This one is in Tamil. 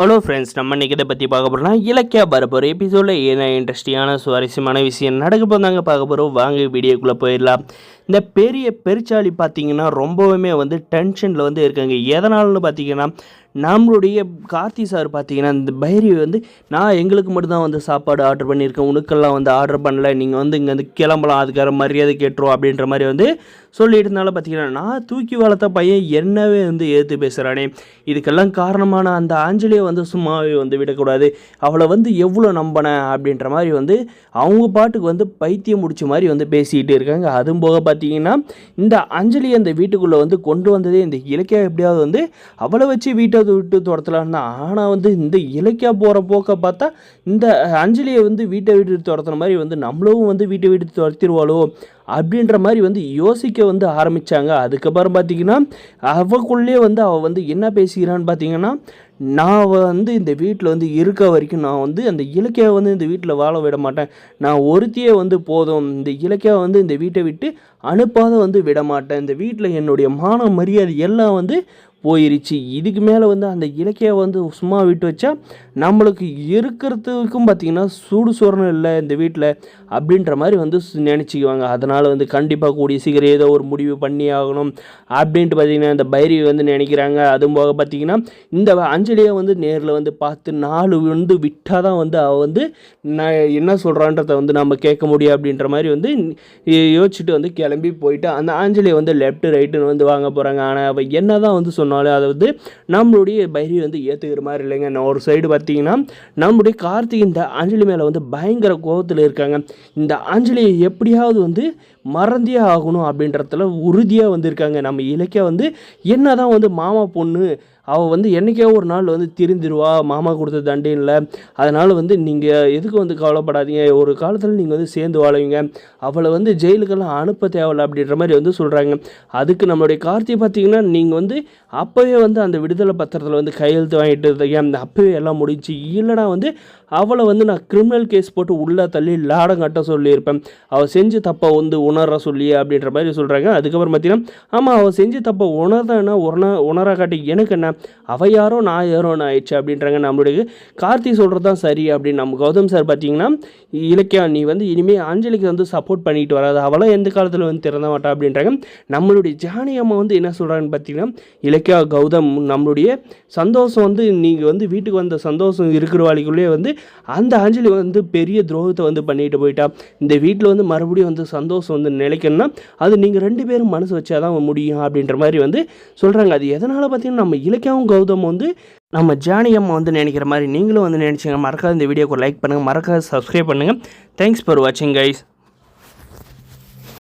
ஹலோ ஃப்ரெண்ட்ஸ், நம்ம இன்றைக்கி இதை பற்றி பார்க்க போகிறோம்னா இலக்கியா வரப்போகிற எபிசோடில் என்ன இன்ட்ரெஸ்டிங்கான சுவாரஸ்யமான விஷயம் நடக்க போதாங்க பார்க்க போகிறோம். வாங்க வீடியோக்குள்ளே போயிடலாம். இந்த பெரிய பெருச்சாளி பார்த்திங்கன்னா ரொம்பவுமே டென்ஷனில் இருக்காங்க. எதனாலன்னு பார்த்தீங்கன்னா, நம்மளுடைய கார்த்தி சார் பார்த்தீங்கன்னா இந்த பைரவி நான் எங்களுக்கு மட்டும்தான் சாப்பாடு ஆர்டர் பண்ணியிருக்கேன், உனக்கெல்லாம் ஆர்டர் பண்ணல, நீங்கள் இங்கே கிளம்பலாம், அதுக்காக மரியாதை கேட்டுரும் அப்படின்ற மாதிரி சொல்லிட்டு இருந்தாலும் பார்த்தீங்கன்னா, நான் தூக்கி வளர்த்த பையன் என்னவே ஏற்று பேசுகிறானே, இதுக்கெல்லாம் காரணமான அந்த ஆஞ்சலியை சும்மாவே விடக்கூடாது, அவளை எவ்வளோ நம்பினேன் அப்படின்ற மாதிரி அவங்க பாட்டுக்கு பைத்தியம் முடிச்ச மாதிரி பேசிக்கிட்டு இருக்காங்க. அதுவும் போக பார்த்தீங்கன்னா, இந்த அஞ்சலியை அந்த வீட்டுக்குள்ளே கொண்டு வந்ததே இந்த இலக்கியா எப்படியாவது அவளை வச்சு வீட்டை விட்டு துரத்தலான்னு தான். ஆனால் இந்த இலக்கியா போகிற போக்க பார்த்தா இந்த அஞ்சலியை வீட்டை விட்டு துரத்துன மாதிரி நம்மளும் வீட்டை விட்டு துரத்திடுவாளோ அப்படின்ற மாதிரி யோசிக்க ஆரம்பித்தாங்க. அதுக்கப்புறம் பார்த்திங்கன்னா அவக்குள்ளே அவள் என்ன பேசுகிறான்னு பார்த்தீங்கன்னா, நான் இந்த வீட்டில் இருக்க வரைக்கும் நான் அந்த இலக்கியாவை இந்த வீட்டில் வாழ விட மாட்டேன், நான் ஒருத்தியே போதும், இந்த இலக்கியாவை இந்த வீட்டை விட்டு அனுப்பாத விட மாட்டேன், இந்த வீட்டில் என்னுடைய மான மரியாதை எல்லாம் போயிருச்சு, இதுக்கு மேலே அந்த இலக்கியாவை சும்மா விட்டு வச்சா நம்மளுக்கு இருக்கிறதுக்கும் பார்த்திங்கன்னா சூடு சொரணம் இல்லை இந்த வீட்டில் அப்படின்ற மாதிரி நினச்சிக்குவாங்க. அதனால் கண்டிப்பாக கூடிய சீக்கிரம் ஏதோ ஒரு முடிவு பண்ணி ஆகணும் அப்படின்ட்டு பார்த்திங்கன்னா இந்த பைரவி நினைக்கிறாங்க. அதுவும் போக பார்த்திங்கன்னா இந்த அஞ்சலியை நேரில் பார்த்து நாலு விட்டால் தான் அவள் நான் என்ன சொல்கிறான்றதை நம்ம கேட்க முடியும் அப்படின்ற மாதிரி யோசிச்சுட்டு கிளம்பி போயிட்டு அந்த அஞ்சலியை லெஃப்ட் ரைட்டுன்னு வாங்க போகிறாங்க. ஆனால் அவள் என்ன தான் சொன்னாலும் அதை நம்மளுடைய பைரவி ஏற்றுக்கிற மாதிரி இல்லைங்க. நான் ஒரு சைடு பார்த்தீங்கன்னா நம்முடைய கார்த்திக் இந்த அஞ்சலி மேலே பயங்கர கோபத்தில் இருக்காங்க. இந்த அஞ்சலியை எப்படியாவது மறந்தே ஆகணும் அப்படின்றதுல உறுதியாக இருக்காங்க. நம்ம இலக்கியா என்ன தான் மாமா பொண்ணு, அவள் என்றைக்கே ஒரு நாள் திருந்திருவா, மாமா கொடுத்த தண்டையில், அதனால் நீங்கள் எதுக்கு கவலைப்படாதீங்க, ஒரு காலத்தில் நீங்கள் சேர்ந்து வாழுவீங்க, அவளை ஜெயிலுக்கெல்லாம் அனுப்ப தேவையில்லை அப்படின்ற மாதிரி சொல்கிறாங்க. அதுக்கு நம்மளுடைய கார்த்தி பார்த்திங்கன்னா, நீங்கள் அப்போவே அந்த விடுதலை பத்திரத்தில் கையெழுத்து வாங்கிட்டு அந்த அப்போவே எல்லாம் முடிஞ்சு இல்லைனா அவளை நான் கிரிமினல் கேஸ் போட்டு உள்ளே தள்ளி லாடம் கட்ட சொல்லியிருப்பேன், அவள் செஞ்சு தப்பை உணர சொல்லி அப்படின்ற மாதிரி சொல்கிறாங்க. அதுக்கப்புறம் பார்த்திங்கன்னா, ஆமாம் அவள் செஞ்சு தப்பை உணர்தானா உணர காட்டி எனக்கு என்ன, அவள் யாரோ நான் யாரோன்னு ஆயிடுச்சு அப்படின்றாங்க. நம்மளுடைய கார்த்தி சொல்கிறது தான் சரி அப்படின்னு நம்ம கௌதம் சார் பார்த்திங்கன்னா, இலக்கியா நீ இனிமேல் அஞ்சலிக்கு சப்போர்ட் பண்ணிட்டு வராது, அவளாம் எந்த காலத்தில் திறந்த மாட்டா அப்படின்றாங்க. நம்மளுடைய ஜானி அம்மா என்ன சொல்கிறாங்கன்னு பார்த்தீங்கன்னா, இலக்கியா கௌதம் நம்மளுடைய சந்தோஷம் நீங்கள் வீட்டுக்கு வந்த சந்தோஷம் இருக்கிற வாளிக்குள்ளேயே அந்த அஞ்சலி பெரிய துரோகத்தை பண்ணிட்டு போயிட்டா, இந்த வீட்டில் மறுபடியும் சந்தோஷம் நிலைக்கணும்னா அது நீங்கள் ரெண்டு பேரும் மனசு வச்சாதான் முடியும் அப்படின்ற மாதிரி சொல்கிறாங்க. அது எதனால் பார்த்தீங்கன்னா, நம்ம இலக்கியாவும் கௌதம் நம்ம ஜானி அம்மா நினைக்கிற மாதிரி நீங்களும் நினச்சிங்க. மறக்காத இந்த வீடியோக்கு லைக் பண்ணுங்கள், மறக்காத சப்ஸ்கிரைப் பண்ணுங்கள். தேங்க்ஸ் ஃபார் வாட்சிங் கைஸ்.